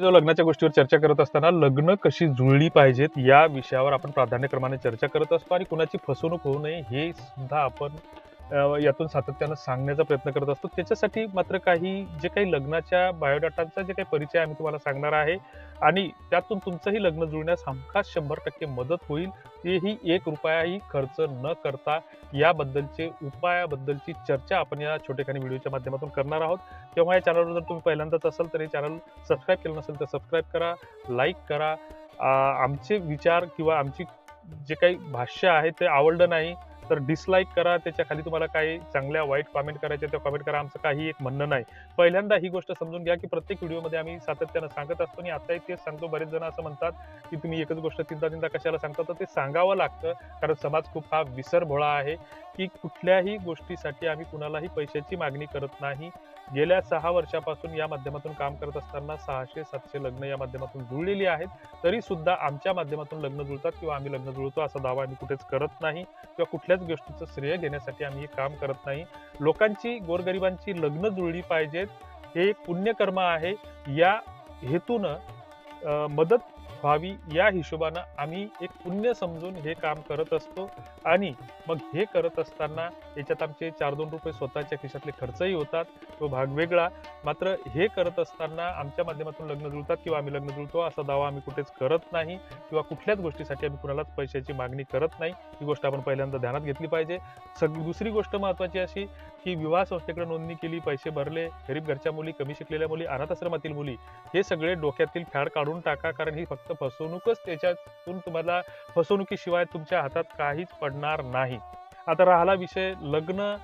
जो लग्नाच्या गोष्टीवर चर्चा करत असताना लग्न कशी जुळली पाहिजेत या विषयावर आपण प्राधान्यक्रमाने चर्चा करत असतो आणि कुणाची फसवणूक होऊ नये हे सुद्धा आपण यातून सातत्यानं सांगण्याचा प्रयत्न करत असतो. त्याच्यासाठी मात्र जे काही लग्नाच्या बायोडाटाचा जे काही परिचय आम्ही तुम्हाला सांगणार आहे आणि त्यातून तुमचंही लग्न जुळण्यास हमखास 100% मदत होईल. तेही ₹1ही खर्च न करता याबद्दलचे उपायाबद्दलची चर्चा आपण या छोटेखानी व्हिडिओच्या माध्यमातून करणार आहोत. तेव्हा या चॅनलवर जर तुम्ही पहिल्यांदाच असाल तर हे चॅनल सबस्क्राईब केलं नसेल तर सबस्क्राईब करा, लाईक करा. आमचे विचार किंवा आमची जे काही भाष्य आहे ते आवडलं नाही तर डिसलाईक करा. त्याच्या खाली तुम्हाला काही चांगल्या वाईट कमेंट करायच्या त्या कमेंट करा. आमचं काही एक म्हणणं नाही. पहिल्यांदा ही गोष्ट समजून घ्या की प्रत्येक व्हिडिओमध्ये आम्ही सातत्यानं सांगत असतो आणि आताही तेच सांगतो. बरेच जण असं म्हणतात की तुम्ही एकच गोष्ट तीनदा कशाला सांगता, तर ते सांगावं लागतं कारण समाज खूप हा विसरभोळा आहे की कुठल्याही गोष्टीसाठी आम्ही कुणालाही पैशाची मागणी करत नाही. गेल्या 6 वर्षापासून या माध्यमातून काम करत असताना 600-700 लग्न या माध्यमातून जुळलेली आहेत. तरी सुद्धा आमच्या माध्यमातून लग्न जुळतात किंवा आम्ही लग्न जुळतो असा दावा आम्ही कुठेच करत नाही किंवा कुठल्याच गोष्टीचं श्रेय घेण्यासाठी आम्ही हे काम करत नाही. लोकांची, गोरगरिबांची लग्न जुळली पाहिजेत. हे एक पुण्यकर्म आहे. या हेतूनं मदत व्हावी या हिशोबानं आम्ही एक पुण्य समजून हे काम करत असतो आणि मग हे करत असताना याच्यात आमचे ₹4-2 स्वतःच्या खिशातले खर्चही होतात. तो भाग वेगळा. मात्र हे करत असताना आमच्या माध्यमातून लग्न जुळतात किंवा आम्ही लग्न जुळतो असा दावा आम्ही कुठेच करत नाही किंवा कुठल्याच गोष्टीसाठी आम्ही कुणालाच पैशाची मागणी करत नाही. ही गोष्ट आपण पहिल्यांदा ध्यानात घेतली पाहिजे. दुसरी गोष्ट महत्त्वाची अशी की विवाह संस्थेकडे नोंदणी केली, पैसे भरले, गरीब घरच्या मुली, कमी शिकलेल्या मुली, अनाथ आश्रमातील मुली हे सगळे डोक्यातील फॅड काढून टाका कारण ही फक्त फसवणूकच. त्याच्यातून तुम्हाला फसवणुकीशिवाय तुमच्या हातात काहीच पडणार नाही. आता राहिला विषय लग्न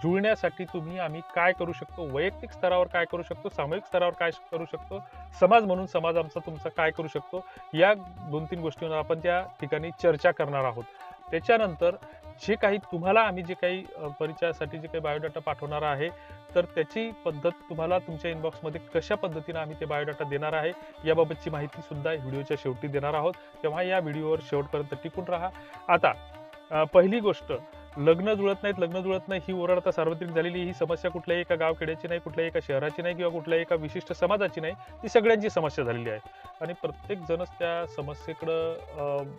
जुळण्यासाठी आम्ही काय करू शकतो, वैयक्तिक स्तरावर काय करू शकतो, सामूहिक स्तरावर काय करू शकतो, समाज म्हणून समाज आमचा तुमचा काय करू शकतो, या 2-3 गोष्टींवर आपण त्या ठिकाणी चर्चा करणार आहोत. त्याच्यानंतर जे काही तुम्हाला आम्ही जे काही परिचयासाठी जे काही बायोडाटा पाठवणार आहे तर त्याची पद्धत तुम्हाला तुमच्या इनबॉक्समध्ये कशा पद्धतीने आम्ही ते बायोडाटा देणार आहे याबाबतची माहिती सुद्धा व्हिडिओच्या शेवटी देणार आहोत. तेव्हा या व्हिडिओवर शेवटपर्यंत टिकून राहा. आता पहिली गोष्ट, लग्न जुळत नाही ही ओरड आता सार्वत्रिक झालेली. ही समस्या कुठल्याही एका गावखेड्याची नाही, कुठल्याही एका शहराची नाही किंवा कुठल्याही एका विशिष्ट समाजाची नाही. ती सगळ्यांची समस्या झालेली आहे आणि प्रत्येक जणच त्या समस्येकडं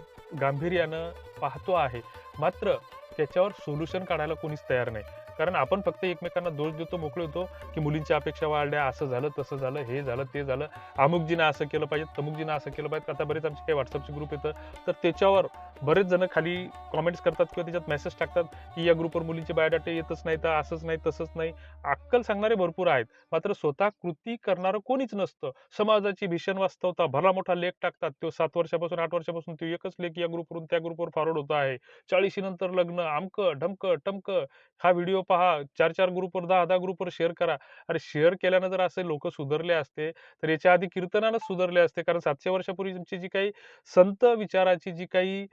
गांभीर्यानं पाहतो आहे. मात्र त्याच्यावर सोल्युशन काढायला कोणीच तयार नाही. कारण आपण फक्त एकमेकांना दोष देतो, मोकळे होतो की मुलींच्या अपेक्षा वाढल्या, असं झालं, तसं झालं, हे झालं, ते झालं, अमुकजीनं असं केलं पाहिजे, तमुकजीनं असं केलं पाहिजे. आता बरेच आमचे काही व्हॉट्सअपचे ग्रुप येतं तर त्याच्यावर बरेच जण खाली कॉमेंट्स करतात किंवा त्याच्यात मेसेज टाकतात की या ग्रुपवर मुलींचे बायोडाटे येतच नाही, तर असंच नाही, तसंच नाही. अक्कल सांगणारे भरपूर आहेत, मात्र स्वतः कृती करणारं कोणीच नसतं. समाजाची भीषण वास्तवता भला मोठा लेख टाकतात. तो 7 वर्षापासून 8 वर्षापासून तो एकच लेख या ग्रुपवरून त्या ग्रुपवर फॉरवर्ड होत आहे. 40 नंतर लग्न, अमकं ढमकं टमकं. हा व्हिडिओ पहा, 4-4 ग्रुपवर, 10-10 ग्रुपवर शेअर करा. अरे शेअर केल्यानं जर असे लोक सुधारले असते तर याच्या आधी कीर्तनानंच सुधारले असते. कारण 700 वर्षापूर्वीची जी काही संत विचाराची जी काही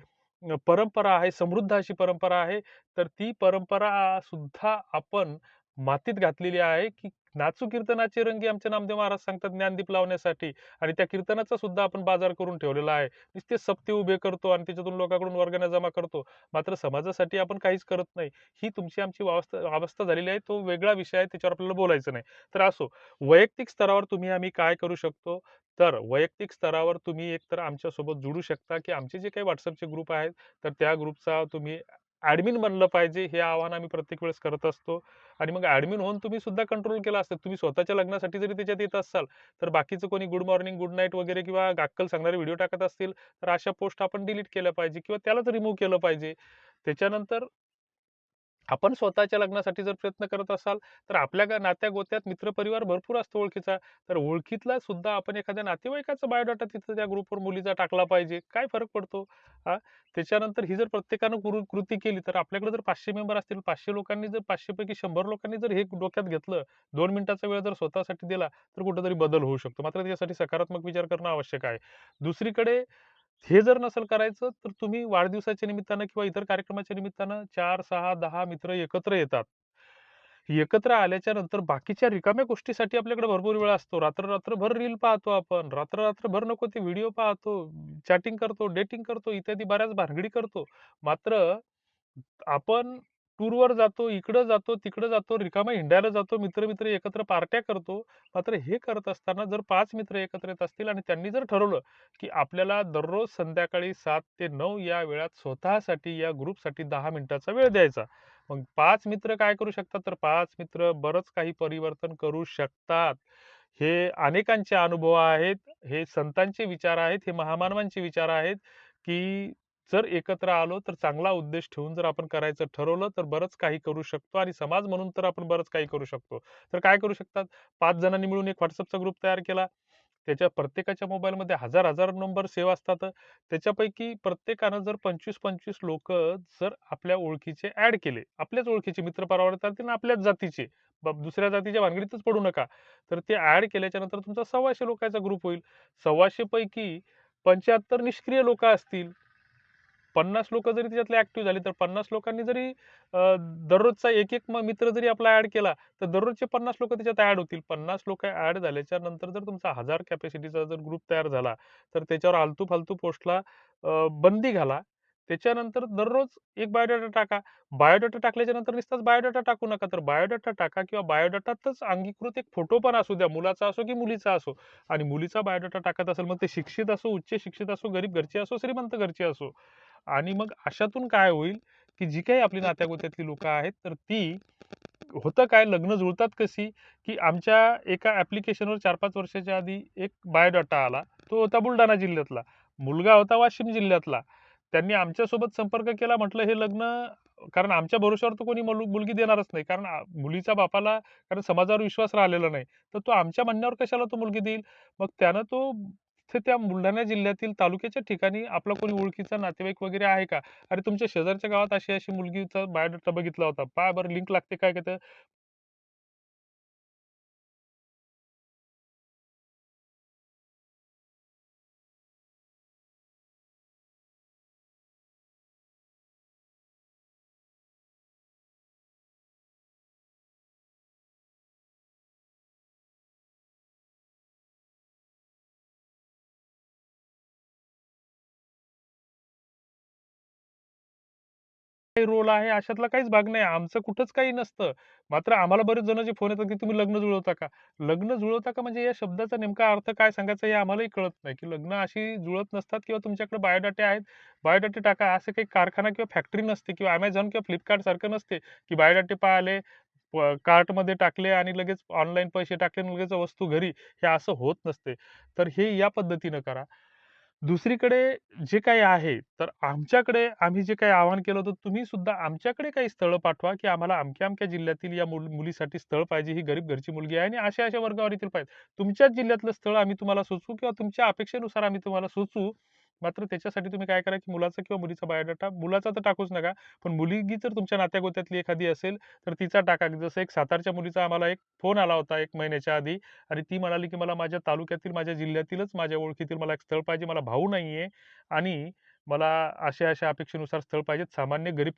परंपरा आहे, समृद्ध अशी परंपरा आहे, तर ती परंपरा सुद्धा आपण मातीत घातलेली आहे की नाचू कीर्तनाचे रंगी आमचे नामदेव महाराज सांगतात ज्ञानदीप लावण्यासाठी आणि त्या कीर्तनाचा सुद्धा आपण बाजार करून ठेवलेला आहे. नुसते सप्ते उभे करतो आणि त्याच्यातून लोकांकडून वर्गण्या जमा करतो. मात्र समाजासाठी आपण काहीच करत नाही. ही तुमची आमची अवस्था झालेली आहे. तो वेगळा विषय आहे, त्याच्यावर आपल्याला बोलायचं नाही. तर असो, वैयक्तिक स्तरावर आम्ही काय करू शकतो? तर वैयक्तिक स्तरावर तुम्ही एकतर आमच्यासोबत जोडू शकता की आमचे जे काही WhatsAppचे ग्रुप आहेत तर त्या ग्रुपचा तुम्ही ॲडमिन बनलं पाहिजे, हे आवाहन आम्ही प्रत्येक वेळेस करत असतो. आणि मग ॲडमिन होऊन तुम्ही सुद्धा कंट्रोल केला असतं. तुम्ही स्वतःच्या लग्नासाठी जरी त्याच्यात येत असाल, तर बाकीचं कोणी गुड मॉर्निंग, गुड नाईट वगैरे किंवा अक्कल सांगणारे व्हिडिओ टाकत असतील, तर अशा पोस्ट आपण डिलीट केल्या पाहिजे किंवा त्यालाच रिमूव्ह केलं पाहिजे. त्याच्यानंतर आपण स्वतःच्या लग्नासाठी जर प्रयत्न करत असाल, तर आपल्या नात्या-गोत्यात मित्रपरिवार भरपूर असतो ओळखीचा. तर ओळखीतला सुद्धा आपण एखाद्या नातेवाईकाचा बायोडाटा तिथं त्या ग्रुपवर मुलीचा टाकला पाहिजे. काय फरक पडतो? हां. त्याच्यानंतर ही जर प्रत्येकानं कृती केली, तर आपल्याकडे जर 500 मेंबर असतील, 500 लोकांनी जर 500 पैकी 100 लोकांनी जर हे डोक्यात घेतलं, 2 मिनिटाचा वेळ जर स्वतःसाठी दिला, तर कुठेतरी बदल होऊ शकतो. मात्र त्याच्यासाठी सकारात्मक विचार करणं आवश्यक आहे. दुसरीकडे हे जर नसेल करायचं, तर तुम्ही वाढदिवसाच्या निमित्तानं किंवा इतर कार्यक्रमाच्या निमित्तानं 4, 6, 10 मित्र एकत्र येतात. एकत्र आल्याच्या नंतर बाकीच्या रिकाम्या गोष्टीसाठी आपल्याकडे भरपूर वेळ असतो. रात्रभर रील पाहतो आपण. रात्रभर नको ते व्हिडिओ पाहतो, चॅटिंग करतो, डेटिंग करतो, इत्यादी बऱ्याच भानगडी करतो. मात्र आपण टूरवर जातो, इकडं जातो, तिकडं जातो, रिकामा हिंडायला जातो, मित्र-मित्र एकत्र पार्ट्या करतो. मात्र हे करत असताना जर 5 मित्र एकत्र येत असतील आणि त्यांनी जर ठरवलं, की आपल्याला दररोज संध्याकाळी 7 ते 9 या वेळात स्वतःसाठी, या ग्रुपसाठी 10 मिनिटाचा वेळ द्यायचा. मग 5 मित्र काय करू शकतात, तर 5 मित्र बरंच काही परिवर्तन करू शकतात. हे अनेकांचे अनुभव आहेत, हे संतांचे विचार आहेत, हे महामानवांचे विचार आहेत, की जर एकत्र आलो तर चांगला उद्देश ठेवून जर आपण करायचं ठरवलं तर बरंच काही करू शकतो आणि समाज म्हणून तर आपण बरंच काही करू शकतो. तर काय करू शकतात? 5 जणांनी मिळून एक WhatsAppचा ग्रुप तयार केला. त्याच्या प्रत्येकाच्या मोबाईलमध्ये हजार-हजार नंबर सेव्ह असतात. त्याच्यापैकी प्रत्येकानं जर 25-25 लोकं जर आपल्या ओळखीचे ॲड केले, आपल्याच ओळखीचे मित्र परिवारातील आणि आपल्याच जातीचे, दुसऱ्या जातीच्या भानगडीतच पडू नका. तर ते ॲड केल्याच्या नंतर तुमचा 125 लोकांचा ग्रुप होईल. 125 पैकी 75 निष्क्रिय लोकं असतील. 50 लोकं जरी त्याच्यातले ऍक्टिव्ह झाले, तर 50 लोकांनी जरी दररोजचा एक-एक मित्र जरी आपला ॲड केला, तर दररोजचे 50 लोकं त्याच्यात ॲड होतील. 50 लोकं ॲड झाल्याच्या नंतर जर तुमचा 1000 कॅपॅसिटीचा जर ग्रुप तयार झाला, तर त्याच्यावर आलतू-फालतू पोस्टला बंदी घाला. त्याच्यानंतर दररोज एक बायोडाटा टाका. बायोडाटा टाकल्याच्या नंतर नुसताच बायोडाटा टाकू नका, तर बायोडाटा टाका किंवा बायोडाटातच अंगीकृत एक फोटो पण असू द्या, मुलाचा असो की मुलीचा असो. आणि मुलीचा बायोडाटा टाकत असेल, मग ते शिक्षित असो, उच्च शिक्षित असो, गरीब घरची असो, श्रीमंत घरची असो. आणि मग अशातून काय होईल, की जी काही आपली नात्यागोत्यातली लोकं आहेत, तर ती होतं काय, लग्न जुळतात कशी, की आमच्या एका ॲप्लिकेशनवर 4-5 वर्षाच्या आधी एक बायोडाटा आला. तो होता बुलढाणा जिल्ह्यातला. मुलगा होता वाशिम जिल्ह्यातला. त्यांनी आमच्यासोबत संपर्क केला. म्हटलं हे लग्न, कारण आमच्या भरोश्यावर तर कोणी मुलगी देणारच नाही. कारण मुलीच्या बापाला, कारण समाजावर विश्वास राहिलेला नाही. तर तो आमच्या म्हणण्यावर कशाला तो मुलगी देईल? मग त्यानं तो तिथे त्या बुलढाणा जिल्ह्यातील तालुक्याच्या ठिकाणी आपला कोणी ओळखीचा नातेवाईक वगैरे आहे का? अरे तुमच्या शेजारच्या गावात अशी-अशी मुलगीचा बायोडाटा बघितला होता. पहा बरं लिंक लागते काय का काही रोल आहे अशातला काहीच भाग नाही. आमचं कुठंच काही नसतं. मात्र आम्हाला बरेच जणांचे फोन येतात, की तुम्ही लग्न जुळवता का? लग्न जुळवता का म्हणजे या शब्दाचा नेमका अर्थ काय सांगायचा हे आम्हालाही कळत नाही, की लग्न अशी जुळत नसतात किंवा तुमच्याकडे बायोडाटे आहेत, बायोडाटे टाका. असं काही कारखाना किंवा फॅक्टरी नसते किंवा Amazon किंवा Flipkart सारखं नसते, की बायोडाटे आले, कार्टमध्ये टाकले आणि लगेच ऑनलाईन पैसे टाकले आणि लगेच वस्तू घरी. हे असं होत नसते. तर हे या पद्धतीनं करा. दुसरीकडे जे काही आहे, तर आमच्याकडे आम्ही जे काही आवाहन केलं होतं, तुम्ही सुद्धा आमच्याकडे काही स्थळं पाठवा, की आम्हाला अमक्या-अमक्या जिल्ह्यातील या मुलीसाठी स्थळ पाहिजे. ही गरीब घरची मुलगी आहे आणि अशा-अशा वर्गावरील पाहिजे. तुमच्याच जिल्ह्यातलं स्थळ आम्ही तुम्हाला सुचवू किंवा तुमच्या अपेक्षेनुसार आम्ही तुम्हाला सुचवू. मात्र त्याच्यासाठी तुम्ही काय करा, की मुलाचा किंवा मुलीचा बायोडाटा, मुलाचा तर टाकूच नका. पण मुलगी जर तुमच्या नात्यागोत्यातली एखादी असेल, तर तिचा टाका. जसं एक सातारच्या मुलीचा आम्हाला एक फोन आला होता 1 महिन्याच्या आधी. आणि ती म्हणाली, की मला माझ्या तालुक्यातील, माझ्या जिल्ह्यातीलच, माझ्या ओळखीतील मला एक स्थळ पाहिजे. मला भाऊ नाहीये आणि मला अशा-अशा अपेक्षेनुसार स्थळ पाहिजेत. सामान्य गरीब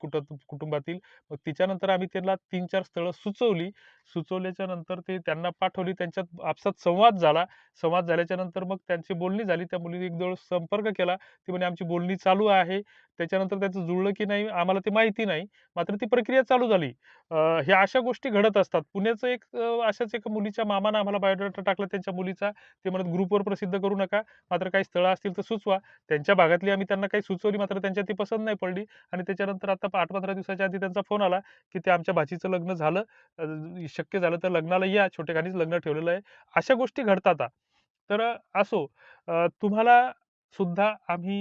कुटुंबातील. मग तिच्यानंतर आम्ही त्यांना 3-4 स्थळं सुचवली. सुचवल्याच्या नंतर ते त्यांना पाठवली. त्यांच्यात आपसात संवाद झाला. संवाद झाल्याच्या नंतर मग त्यांची बोलणी झाली. त्या मुलीने एक दिवस संपर्क केला. ती म्हणे आमची बोलणी चालू आहे. त्याच्यानंतर त्याचं जुळलं की नाही आम्हाला ते माहिती नाही. मात्र ती प्रक्रिया चालू झाली. ह्या अशा गोष्टी घडत असतात. पुण्याचं एक अशाच एका मुलीच्या मामानं आम्हाला बायोडाटा टाकला त्यांच्या मुलीचा. ते म्हणत ग्रुपवर प्रसिद्ध करू नका. मात्र काही स्थळं असतील तर सुचवा. त्यांच्या भागातली आम्ही त्यांना काही सुचवली, मात्र त्यांच्या ती पसंत नाही पडली आणि त्याच्यानंतर आता 8-15 दिवसाच्या आधी त्यांचा फोन आला, की ते आमच्या भाचीचं लग्न झालं. शक्य झालं तर लग्नाला या. छोटेखानीच लग्न ठेवलेलं आहे. अशा गोष्टी घडतात. तर असो, तुम्हाला सुद्धा आम्ही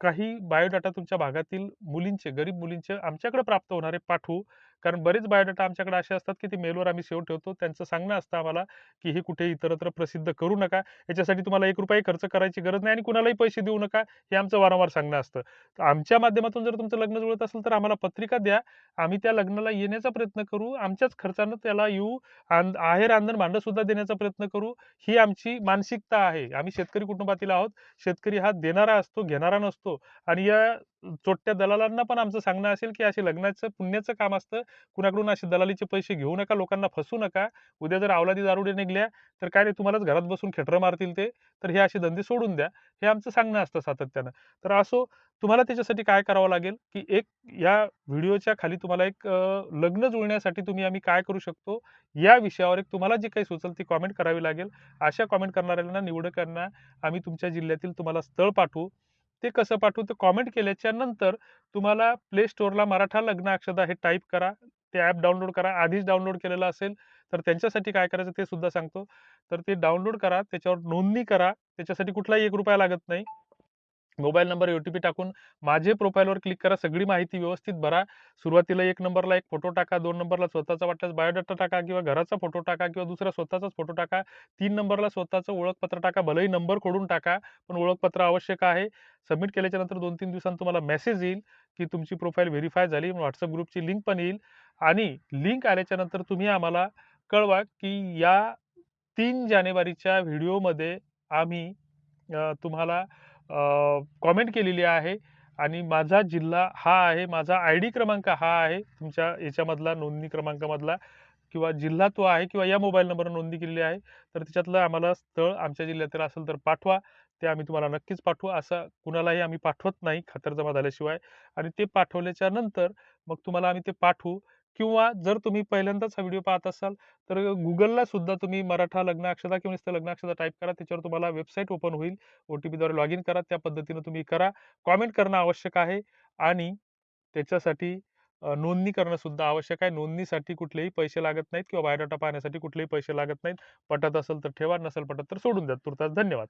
काही बायोडाटा तुमच्या भागातील मुलींचे, गरीब मुलींचे आमच्याकडे प्राप्त होणारे पाठवू. कारण बरेच बायोडाटा आमच्याकडे असे असतात, की ते मेलवर आम्ही सेव्ह ठेवतो. त्यांचं सांगणं असतं आम्हाला, की हे कुठे इतरत्र प्रसिद्ध करू नका. याच्यासाठी तुम्हाला ₹1 खर्च करायची गरज नाही आणि कुणालाही पैसे देऊ नका. हे आमचं वारंवार सांगणं असतं. तर आमच्या माध्यमातून जर तुमचं लग्न जुळत असेल, तर आम्हाला पत्रिका द्या. आम्ही त्या लग्नाला येण्याचा प्रयत्न करू. आमच्याच खर्चानं त्याला येऊ. आहेर, रांधण, भांडं सुद्धा देण्याचा प्रयत्न करू. ही आमची मानसिकता आहे. आम्ही शेतकरी कुटुंबातील आहोत. शेतकरी हा देणारा असतो, घेणारा नसतो आणि या चोट्ट्या दलालांना पण आमचं सांगणं असेल, की असे लग्नाचं पुण्याचं काम असतं. कुणाकडून असे दलालीचे पैसे घेऊ नका, लोकांना फसवू नका. उद्या जर अवलादी दारुडे निघल्या, तर काय नाही तुम्हालाच घरात बसून खेटरं मारतील ते. तर हे असे धंदे सोडून द्या. हे आमचं सांगणं असतं सातत्यानं. तर असो तुम्हाला त्याच्यासाठी काय करावं लागेल, की एक या व्हिडिओच्या खाली तुम्हाला एक लग्न जुळण्यासाठी आम्ही काय करू शकतो, या विषयावर एक तुम्हाला जे काही सुचेल ती कॉमेंट करावी लागेल. अशा कॉमेंट करणाऱ्यांना निवडकांना आम्ही तुमच्या जिल्ह्यातील तुम्हाला स्थळ पाठवू. ते कसं पाठवू? तर कॉमेंट केल्याच्या नंतर तुम्हाला प्ले स्टोअरला मराठा लग्न अक्षदा हे टाइप करा. ते ॲप डाउनलोड करा. आधीच डाउनलोड केलेलं असेल, तर त्यांच्यासाठी काय करायचं ते सुद्धा सांगतो. तर ते डाउनलोड करा, त्याच्यावर नोंदणी करा. त्याच्यासाठी कुठलाही ₹1 लागत नाही. मोबाईल नंबर, ओ-टी-पी टाकून माझे प्रोफाईलवर क्लिक करा. सगळी माहिती व्यवस्थित भरा. सुरुवातीला 1 नंबरला एक फोटो टाका, 2 नंबरला स्वतःचा वाटल्यास बायोडाटा टाका किंवा घराचा फोटो टाका किंवा दुसरा स्वतःचाच फोटो टाका. 3 नंबरला स्वतःचं ओळखपत्र टाका. भलेही नंबर खोडून टाका, पण ओळखपत्र आवश्यक आहे. सबमिट केल्याच्यानंतर 2-3 दिवसांनी तुम्हाला मेसेज येईल, की तुमची प्रोफाईल व्हेरिफाय झाली. WhatsApp ग्रुपची लिंक पण येईल आणि लिंक आल्याच्यानंतर तुम्ही आम्हाला कळवा, की या 3 जानेवारीच्या व्हिडिओमध्ये आम्ही तुम्हाला कॉमेंट केलेली आहे आणि माझा जिल्हा हा आहे, माझा आय-डी क्रमांक हा आहे, तुमच्या याच्यामधला नोंदणी क्रमांकामधला किंवा जिल्हा तो आहे किंवा या मोबाईल नंबरवर नोंदणी केलेली आहे. तर त्याच्यातलं आम्हाला स्थळ आमच्या जिल्ह्यातील असेल तर पाठवा. ते आम्ही तुम्हाला नक्कीच पाठवू. असं कुणालाही आम्ही पाठवत नाही खातरजमा झाल्याशिवाय आणि ते पाठवल्याच्या नंतर मग तुम्हाला आम्ही ते पाठवू किंवा जर तुम्ही पहिल्यांदाच हा व्हिडिओ पाहत असाल तर Googleला सुद्धा तुम्ही मराठा लग्न अक्षता किंवा नुसतं लग्न अक्षता टाइप करा. त्याच्यावर तुम्हाला वेबसाईट ओपन होईल. ओ-टी-पीद्वारे लॉग इन करा. त्या पद्धतीनं तुम्ही करा. कॉमेंट करणं आवश्यक आहे आणि त्याच्यासाठी नोंदणी करणं सुद्धा आवश्यक आहे. नोंदणीसाठी कुठलेही पैसे लागत नाहीत किंवा बायोडाटा पाहण्यासाठी कुठलेही पैसे लागत नाहीत. पटत असेल तर ठेवा, नसेल पटत तर सोडून द्या. तूर्तास धन्यवाद.